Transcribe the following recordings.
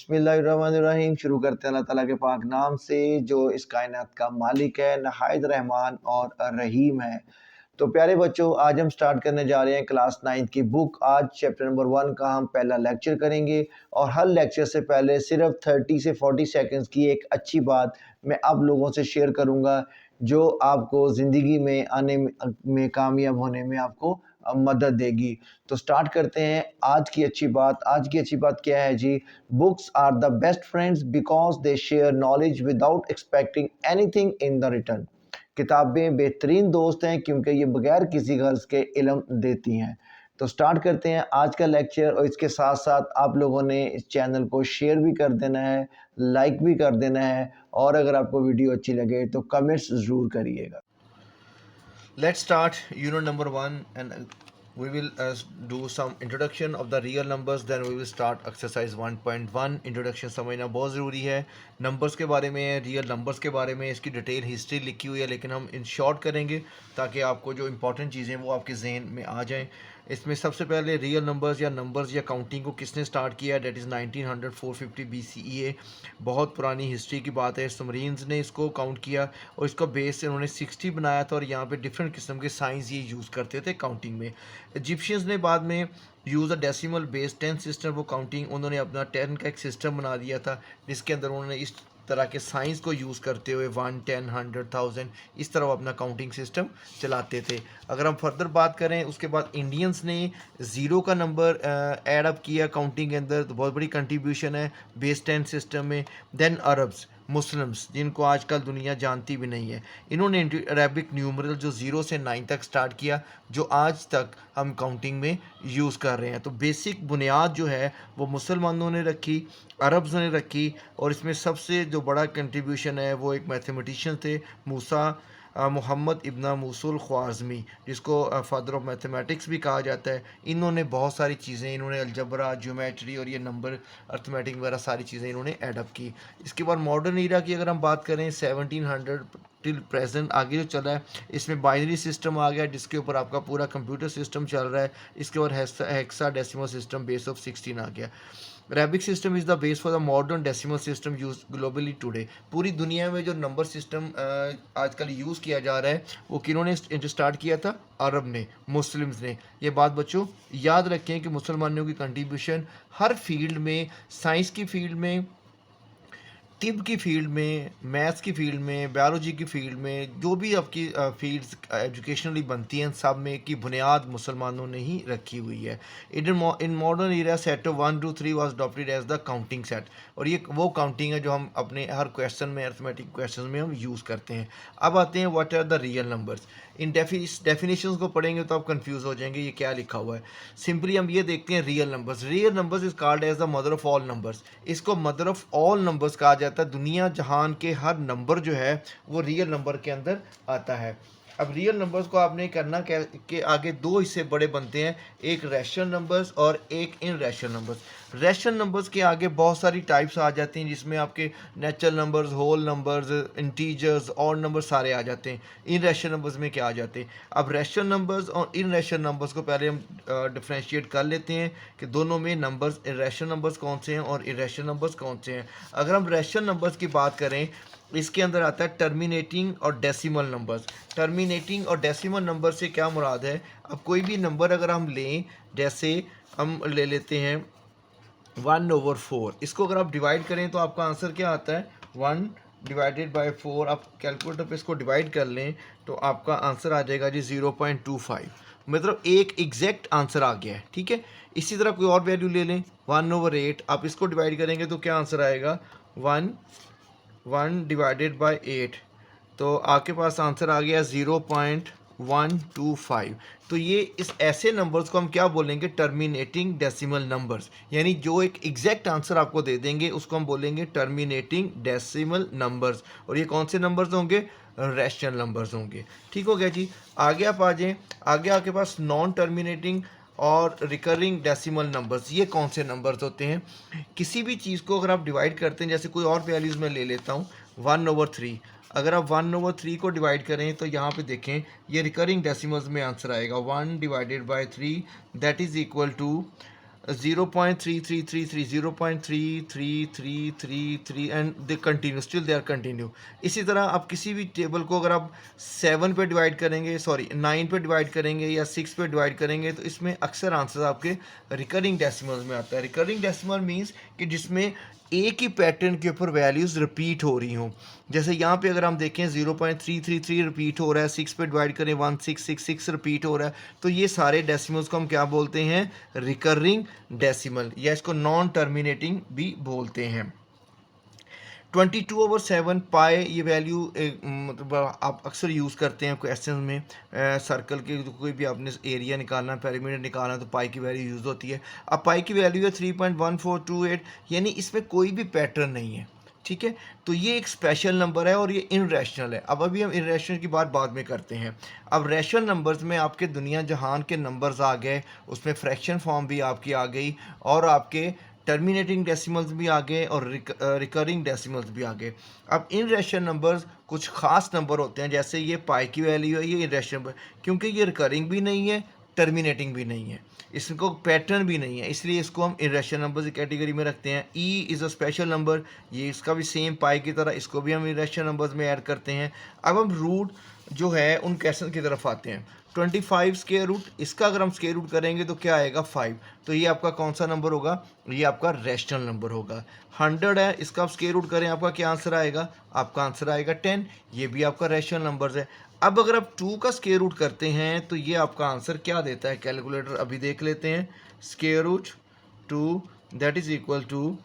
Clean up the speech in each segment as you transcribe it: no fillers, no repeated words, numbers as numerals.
बिस्मिल्लाहिर्रहमानिर्रहीम। शुरू करते हैं अल्लाह ताला के पाक नाम से जो इस कायनात का मालिक है, नहायत रहमान और रहीम है। तो प्यारे बच्चों, आज हम स्टार्ट करने जा रहे हैं क्लास 9 की बुक। आज चैप्टर नंबर 1 का हम पहला लेक्चर करेंगे और हर लेक्चर से पहले सिर्फ 30 से 40 सेकंड्स की एक अच्छी बात मैं आप लोगों से शेयर करूंगा जो आपको ज़िंदगी में आने में कामयाब होने में आपको मदद देगी। तो स्टार्ट करते हैं आज की अच्छी बात। आज की अच्छी बात क्या है जी? Books are the best friends because they share knowledge without expecting anything in the return. किताबें बेहतरीन दोस्त हैं क्योंकि ये बगैर किसी गर्ज के इल्म देती हैं। तो स्टार्ट करते हैं आज का लेक्चर और इसके साथ साथ आप लोगों ने इस चैनल को शेयर भी कर देना है, लाइक भी कर देना है और अगर आपको वीडियो अच्छी लगे तो कमेंट्स ज़रूर करिएगा। Let's start unit number 1 and we will do some introduction of the real numbers, then we will start exercise 1.1। introduction समझना बहुत ज़रूरी है। नंबर्स के बारे में, रियल नंबर्स के बारे में इसकी डिटेल हिस्ट्री लिखी हुई है, लेकिन हम इन शॉर्ट करेंगे ताकि आपको जो इंपॉर्टेंट चीज़ें वो आपके जहन में आ जाएं। इसमें सबसे पहले रियल नंबर्स या नंबर्स या काउंटिंग को किसने स्टार्ट किया है? That is 1900 450 BCE। बहुत पुरानी हिस्ट्री की बात है। सुमरीन्स ने इसको काउंट किया और इसका बेस इन्होंने 60 बनाया था और यहाँ पे डिफरेंट किस्म के साइंस ये यूज़ करते थे काउंटिंग में। इजिप्शियंस ने बाद में use a decimal base 10 system वो काउंटिंग, उन्होंने अपना 10 का एक सिस्टम बना दिया था जिसके अंदर उन्होंने इस तरह के साइंस को यूज़ करते हुए 1 10 100 1000 इस तरह वो अपना काउंटिंग सिस्टम चलाते थे। अगर हम फर्दर बात करें, उसके बाद इंडियंस ने ज़ीरो का नंबर ऐड अप किया काउंटिंग के अंदर, तो बहुत बड़ी कंट्रीब्यूशन है बेस 10 सिस्टम में। देन अरब्स, मुस्लिम्स जिनको आजकल दुनिया जानती भी नहीं है, इन्होंने अरेबिक न्यूमरल जो 0 से 9 तक स्टार्ट किया जो आज तक हम काउंटिंग में यूज़ कर रहे हैं। तो बेसिक बुनियाद जो है वो मुसलमानों ने रखी, अरब्स ने रखी और इसमें सबसे जो बड़ा कंट्रीब्यूशन है वो एक मैथमेटिशियन थे, मूसा मोहम्मद इब्न मूसुल ख्वारज़मी, जिसको फादर ऑफ मैथमेटिक्स भी कहा जाता है। इन्होंने बहुत सारी चीज़ें, इन्होंने अलजबरा, ज्योमेट्री और ये नंबर अर्थमेटिक वगैरह सारी चीज़ें इन्होंने एडअप की। इसके बाद मॉडर्न ईरा की अगर हम बात करें 1700 टिल प्रेजेंट आगे जो चला है, इसमें बाइनरी सिस्टम आ गया जिसके ऊपर आपका पूरा कंप्यूटर सिस्टम चल रहा है। इसके बाद hexa decimal system base of 16 आ गया। Arabic system is the base for the modern decimal system use globally today. पूरी दुनिया में जो नंबर सिस्टम आजकल यूज़ किया जा रहा है वो किन्होंने स्टार्ट किया था? अरब ने, मुस्लिम्स ने। ये बात बच्चों याद रखें कि मुसलमानों की कंट्रीब्यूशन हर फील्ड में, साइंस की फील्ड में, तिब की फील्ड में, मैथ्स की फील्ड में, बायोलॉजी की फील्ड में, जो भी आपकी फील्ड्स एजुकेशनली बनती हैं सब में की बुनियाद मुसलमानों ने ही रखी हुई है। In modern era set of 1 2 3 was adopted as the counting set, और ये वो काउंटिंग है जो हम अपने हर क्वेश्चन में, अर्थमेटिक क्वेश्चन में हम यूज़ करते हैं। अब आते हैं what are the real numbers. इन डेफिनेशंस को पढ़ेंगे तो आप कंफ्यूज हो जाएंगे ये क्या लिखा हुआ है। सिंपली हम ये देखते हैं real numbers. Real numbers is called as the mother of all numbers. इसको मदर ऑफ ऑल नंबर्स कहा जाता है। दुनिया जहान के हर नंबर जो है वो रियल नंबर के अंदर आता है। अब रियल नंबर्स को आपने करना क्या कि आगे दो हिस्से बड़े बनते हैं, एक रैशनल नंबर्स और एक इन रैशनल नंबर्स। रैशनल नंबर्स के आगे बहुत सारी टाइप्स आ जाती हैं जिसमें आपके natural numbers, whole numbers, integers और नंबर सारे आ जाते हैं। इन रैशनल नंबर्स में क्या आ जाते हैं? अब रैशनल नंबर्स और इन रैशनल नंबर्स को पहले हम डिफ्रेंशिएट कर लेते हैं कि दोनों में नंबर्स, रैशनल नंबर्स कौन से हैं और इरेशनल नंबर्स कौन से हैं। अगर हम रैशनल नंबर्स की बात करें, इसके अंदर आता है टर्मिनेटिंग और डेसिमल नंबर्स। टर्मिनेटिंग और डेसिमल नंबर से क्या मुराद है? अब कोई भी नंबर अगर हम लें, जैसे हम ले लेते हैं 1/4, इसको अगर आप डिवाइड करें तो आपका आंसर क्या आता है? 1 डिवाइडेड बाय 4। आप कैलकुलेटर पे इसको डिवाइड कर लें तो आपका आंसर आ जाएगा जी 0.25। मतलब एक एग्जैक्ट आंसर आ गया है, ठीक है। इसी तरह कोई और वैल्यू ले लें 1/8, आप इसको डिवाइड करेंगे तो क्या आंसर आएगा? 1 डिवाइडेड बाय 8, तो आपके पास आंसर आ गया 0.125। तो ये इस ऐसे नंबर्स को हम क्या बोलेंगे? Terminating decimal numbers. यानी जो एक एग्जैक्ट आंसर आपको दे देंगे उसको हम बोलेंगे टर्मिनेटिंग डेसिमल नंबर्स। और ये कौन से नंबर्स होंगे? रैशनल नंबर्स होंगे। ठीक हो गया जी। आगे आप आ जाएं। आगे आपके पास नॉन टर्मिनेटिंग और रिकरिंग डेसिमल नंबर्स। ये कौन से नंबर्स होते हैं? किसी भी चीज़ को अगर आप डिवाइड करते हैं, जैसे कोई और वैल्यूज़ मैं ले लेता हूँ 1/3, अगर आप 1/3 को डिवाइड करें तो यहाँ पे देखें ये रिकरिंग डेसिमल्स में आंसर आएगा 1 divided by 3, that is equal to 0.3333 0.3333 and they continue, still they are continue. इसी तरह आप किसी भी टेबल को अगर आप 7 पे डिवाइड करेंगे, सॉरी 9 पे डिवाइड करेंगे या 6 पे डिवाइड करेंगे, तो इसमें अक्सर आंसर आपके रिकरिंग डेसिमल्स में आता है। रिकरिंग डेसिमल मीन्स कि जिसमें एक ही पैटर्न के ऊपर वैल्यूज़ रिपीट हो रही हों। जैसे यहाँ पे अगर हम देखें 0.333 रिपीट हो रहा है, 6 पे डिवाइड करें 1666 रिपीट हो रहा है, तो ये सारे डेसिमल्स को हम क्या बोलते हैं? रिकरिंग डेसिमल, या इसको नॉन टर्मिनेटिंग भी बोलते हैं। 22/7 पाए ये वैल्यू मतलब आप अक्सर यूज़ करते हैं क्वेश्चन में। सर्कल के कोई भी आपने एरिया निकालना, पैरामीटर निकालना, तो पाई की वैल्यू यूज़ होती है। अब पाई की वैल्यू है 3.1428, यानी इसमें कोई भी पैटर्न नहीं है, ठीक है। तो ये एक स्पेशल नंबर है और ये इनरेशनल है। अब अभी हम इनरेशनल की बात बाद में करते हैं। अब रैशनल नंबर्स में आपके दुनिया जहान के नंबर्स आ गए, उसमें फ्रैक्शन फॉर्म भी आपकी आ गई, और आपके टर्मिनेटिंग डेसिमल्स भी आ गए, और रिकरिंग डेसिमल्स भी आ गए। अब इन रैशनल नंबर्स कुछ ख़ास नंबर होते हैं, जैसे ये पाई की वैल्यू है, ये इनरेशनल नंबर, क्योंकि ये रिकरिंग भी नहीं है, टर्मिनेटिंग भी नहीं है, इसको पैटर्न भी नहीं है, इसलिए इसको हम इरेशनल नंबर की कैटेगरी में रखते हैं। ई इज़ अ स्पेशल नंबर, ये इसका भी सेम पाई की तरह, इसको भी हम इरेशनल नंबर्स में ऐड करते हैं। अब हम रूट जो है उन क्वेश्चन की तरफ आते हैं। 25 स्क्वायर रूट, इसका अगर हम स्क्वायर रूट करेंगे तो क्या आएगा? 5। तो ये आपका कौन सा नंबर होगा? ये आपका रैशनल नंबर होगा। 100 है, इसका आप स्क्वायर रूट करें, आपका क्या आंसर आएगा? आपका आंसर आएगा 10। ये भी आपका रैशनल नंबर है। अब अगर आप 2 का स्क्वायर रूट करते हैं तो ये आपका आंसर क्या देता है? कैलकुलेटर अभी देख लेते हैं। Square root 2 that is equal to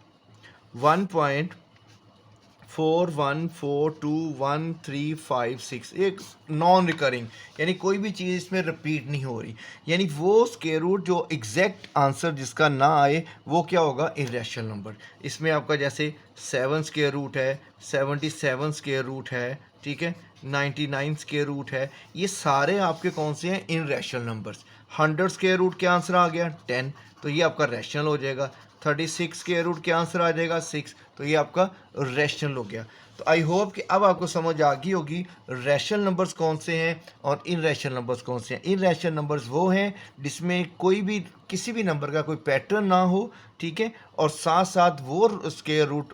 1.41421356, एक नॉन रिकरिंग, यानी कोई भी चीज़ इसमें रिपीट नहीं हो रही, यानी वो स्क्वायर रूट जो एग्जैक्ट आंसर जिसका ना आए वो क्या होगा? Irrational number. इसमें आपका जैसे 7 स्क्वायर रूट है, 77 स्क्वायर रूट है, ठीक है, 99 स्क्वायर रूट है, ये सारे आपके कौन से हैं? इन रैशनल नंबर्स। 100 स्क्वायर रूट क्या आंसर आ गया? 10, तो ये आपका रैशनल हो जाएगा। 36 स्क्वायर रूट क्या आंसर आ जाएगा? 6, तो ये आपका रैशनल हो गया। तो आई होप कि अब आपको समझ आ गई होगी रैशनल नंबर्स कौन से हैं और इन रैशनल नंबर्स कौन से हैं। इन रैशनल नंबर्स वो हैं जिसमें कोई भी किसी भी नंबर का कोई पैटर्न ना हो, ठीक है, और साथ साथ वो square root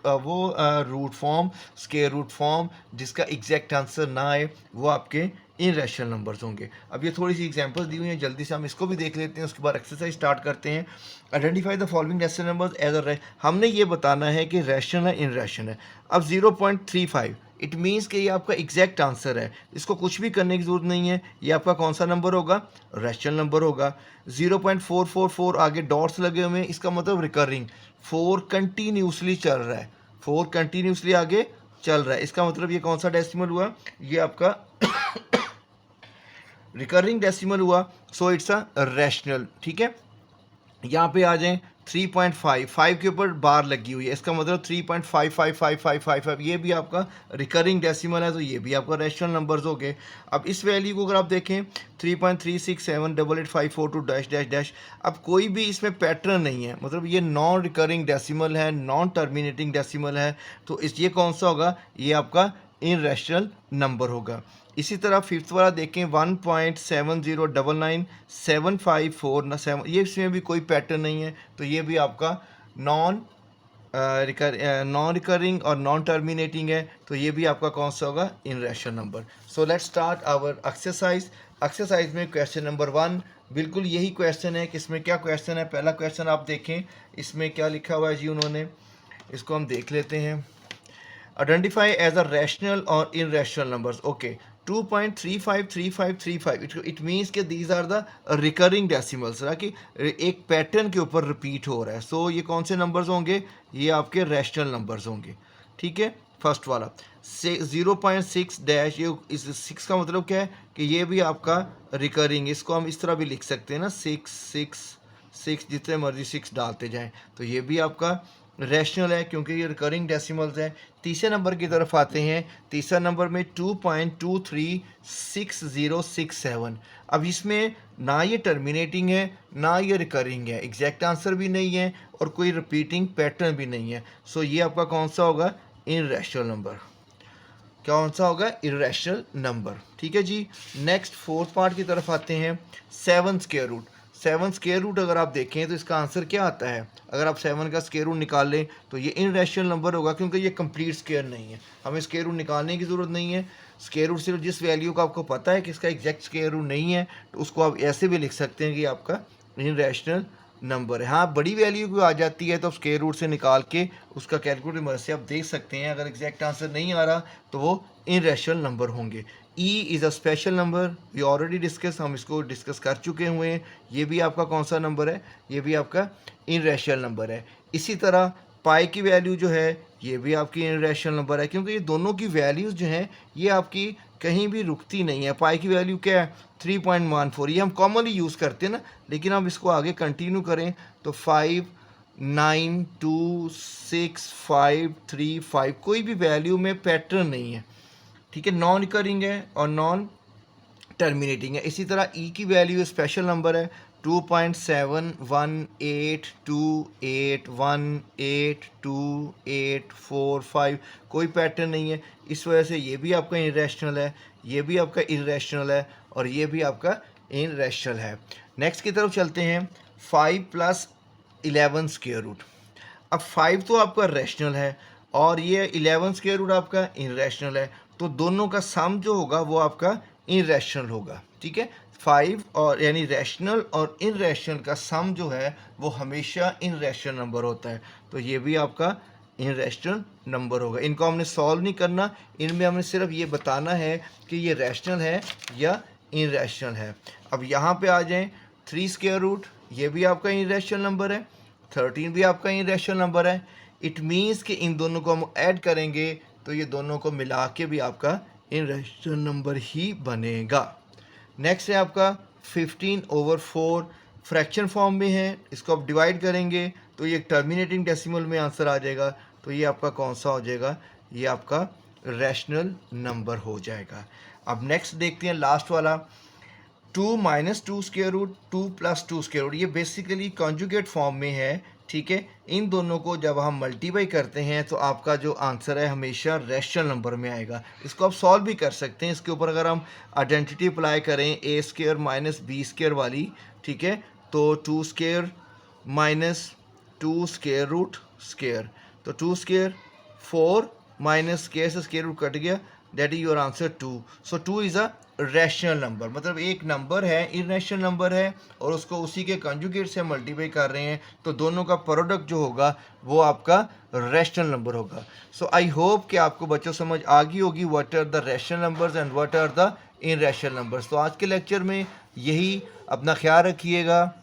root form, square root form जिसका एग्जैक्ट आंसर ना आए, वो आपके इन रैशनल नंबर्स होंगे। अब ये थोड़ी सी एग्जांपल्स दी हुई हैं, जल्दी से हम इसको भी देख लेते हैं, उसके बाद एक्सरसाइज स्टार्ट करते हैं। Identify the following rational numbers as a, हमने ये बताना है कि रैशनल है, इन रैशनल है। अब 0.35 इट मीन्स कि ये आपका एग्जैक्ट आंसर है, इसको कुछ भी करने की जरूरत नहीं है, ये आपका कौन सा नंबर होगा? रैशनल नंबर होगा। 0.444 आगे डॉट्स लगे हुए हैं, इसका मतलब रिकरिंग, 4 कंटिन्यूसली चल रहा है, 4 कंटिन्यूसली आगे चल रहा है, इसका मतलब ये कौन सा डेसिमल हुआ? ये आपका रिकरिंग डेसिमल हुआ, सो इट्स अ रैशनल, ठीक है। यहाँ पे आ जाएं 3.5, 5 के ऊपर बार लगी हुई है, इसका मतलब 3.555555, ये भी आपका रिकरिंग डेसिमल है, तो ये भी आपका रैशनल नंबर्स हो गए। अब इस वैल्यू को अगर आप देखें 3.3678854 डैश डैश डैश, अब कोई भी इसमें पैटर्न नहीं है, मतलब ये नॉन रिकरिंग डेसिमल है, नॉन टर्मिनेटिंग डेसिमल है, तो इस ये कौन सा होगा? ये आपका इन रैशनल नंबर होगा। इसी तरह फिफ्थ वाला देखें 1.7099754, ये इसमें भी कोई पैटर्न नहीं है, तो ये भी आपका नॉन रिकरिंग और नॉन टर्मिनेटिंग है, तो ये भी आपका कौन सा होगा? In rational number. So let's start our exercise. Exercise में क्वेश्चन नंबर 1 बिल्कुल यही क्वेश्चन है कि इसमें क्या क्वेश्चन है। पहला क्वेश्चन आप देखें, इसमें क्या लिखा हुआ है जी उन्होंने, इसको हम देख लेते हैं। आइडेंटिफाई एज अ रैशनल और in rational numbers. Okay, 2.353535, it means कि these are the recurring decimals, कि एक पैटर्न के ऊपर रिपीट हो रहा है, सो ये कौन से नंबर्स होंगे? ये आपके रैशनल नंबर्स होंगे, ठीक है। फर्स्ट वाला 0.6 डैश, ये इस 6 का मतलब क्या है कि ये भी आपका रिकरिंग, इसको हम इस तरह भी लिख सकते हैं ना, 6 जितने मर्जी 6 डालते जाएं, तो ये भी आपका रैशनल है क्योंकि ये रिकरिंग डेसिमल्स हैं। तीसरे नंबर की तरफ आते हैं। तीसरा नंबर में 2.236067, अब इसमें ना ये टर्मिनेटिंग है ना ये रिकरिंग है, एग्जैक्ट आंसर भी नहीं है और कोई रिपीटिंग पैटर्न भी नहीं है, सो ये आपका कौन सा होगा? Irrational number. कौन सा होगा? इररेशनल नंबर, ठीक है जी। नेक्स्ट फोर्थ पार्ट की तरफ आते हैं। 7 स्क्वायर रूट। 7 स्क्वायर रूट अगर आप देखें तो इसका आंसर क्या आता है? अगर आप 7 का स्क्वायर रूट निकाल लें तो ये इनरेशनल नंबर होगा, क्योंकि ये कंप्लीट स्क्वायर नहीं है। हमें स्क्वायर रूट निकालने की ज़रूरत नहीं है। स्क्वायर रूट सिर्फ जिस वैल्यू का आपको पता है कि इसका एग्जैक्ट स्क्वायर रूट नहीं है, तो उसको आप ऐसे भी लिख सकते हैं कि आपका इनरेशनल नंबर है। हाँ, बड़ी वैल्यू कोई आ जाती है तो आप स्क्वायर रूट से निकाल के उसका कैलकुलेटर की मदद से आप देख सकते हैं। अगर एग्जैक्ट आंसर नहीं आ रहा तो वो इनरेशनल नंबर होंगे। E is a special number, we already discuss, हम इसको डिस्कस कर चुके हुए हैं। ये भी आपका कौन सा नंबर है? ये भी आपका इनरेशनल नंबर है। इसी तरह पाई की वैल्यू जो है ये भी आपकी इनरेशनल नंबर है, क्योंकि ये दोनों की वैल्यूज़ जो हैं ये आपकी कहीं भी रुकती नहीं है। पाई की वैल्यू क्या है? 3.14। ये हम कॉमनली यूज़ करते हैं ना, लेकिन हम इसको आगे कंटिन्यू करें तो 5, 9, 2, 6, 5, 3, 5 कोई भी वैल्यू में पैटर्न नहीं है, ठीक है। नॉन रिकरिंग है और नॉन टर्मिनेटिंग है। इसी तरह ई की वैल्यू स्पेशल नंबर है 2.7182812845, कोई पैटर्न नहीं है। इस वजह से ये भी आपका इनरेशनल है, ये भी आपका इररेशनल है और ये भी आपका इनरेशनल है। नेक्स्ट की तरफ चलते हैं। 5 + 11 स्क्वायर रूट। अब 5 तो आपका रैशनल है और ये 11 स्क्वायर रूट आपका इनरेशनल है, तो दोनों का सम जो होगा वो आपका इनरेशनल होगा, ठीक है। 5 और यानी रैशनल और इनरेशनल का सम जो है वो हमेशा इनरेशनल नंबर होता है, तो ये भी आपका इनरेशनल नंबर होगा। इनको हमने सॉल्व नहीं करना, इनमें हमने सिर्फ ये बताना है कि ये रैशनल है या इनरेशनल है। अब यहाँ पे आ जाएं, 3 स्क्वायर रूट, ये भी आपका इनरेशनल नंबर है, 13 भी आपका इनरेशनल नंबर है। इट मीन्स कि इन दोनों को हम ऐड करेंगे तो ये दोनों को मिला के भी आपका इनरेशनल नंबर ही बनेगा। नेक्स्ट है आपका 15/4, फ्रैक्शन फॉर्म में है। इसको आप डिवाइड करेंगे तो ये टर्मिनेटिंग डेसिमल में आंसर आ जाएगा, तो ये आपका कौन सा हो जाएगा? ये आपका रैशनल नंबर हो जाएगा। अब नेक्स्ट देखते हैं लास्ट वाला, 2 - 2 स्क्वायर रूट, 2 + 2 स्क्वायर रूट। ये बेसिकली कॉन्जुगेट फॉर्म में है, ठीक है। इन दोनों को जब हम मल्टीप्लाई करते हैं तो आपका जो आंसर है हमेशा रैशनल नंबर में आएगा। इसको आप सॉल्व भी कर सकते हैं। इसके ऊपर अगर हम आइडेंटिटी अप्लाई करें a² - b² वाली, ठीक है, तो 2 स्क्वायर - 2 स्क्वायर रूट स्क्वायर, तो 2 स्क्वायर 4 माइनस स्क्वायर से स्क्वायर रूट कट गया, that is your answer 2। So 2 is a rational number, मतलब एक नंबर है, इररेशनल नंबर है और उसको उसी के कंजुगेट से मल्टीप्लाई कर रहे हैं, तो दोनों का प्रोडक्ट जो होगा वो आपका रैशनल नंबर होगा। सो आई होप कि आपको बच्चों समझ आ गई होगी what are the rational numbers and what are the irrational numbers. तो आज के लेक्चर में यही, अपना ख्याल रखिएगा।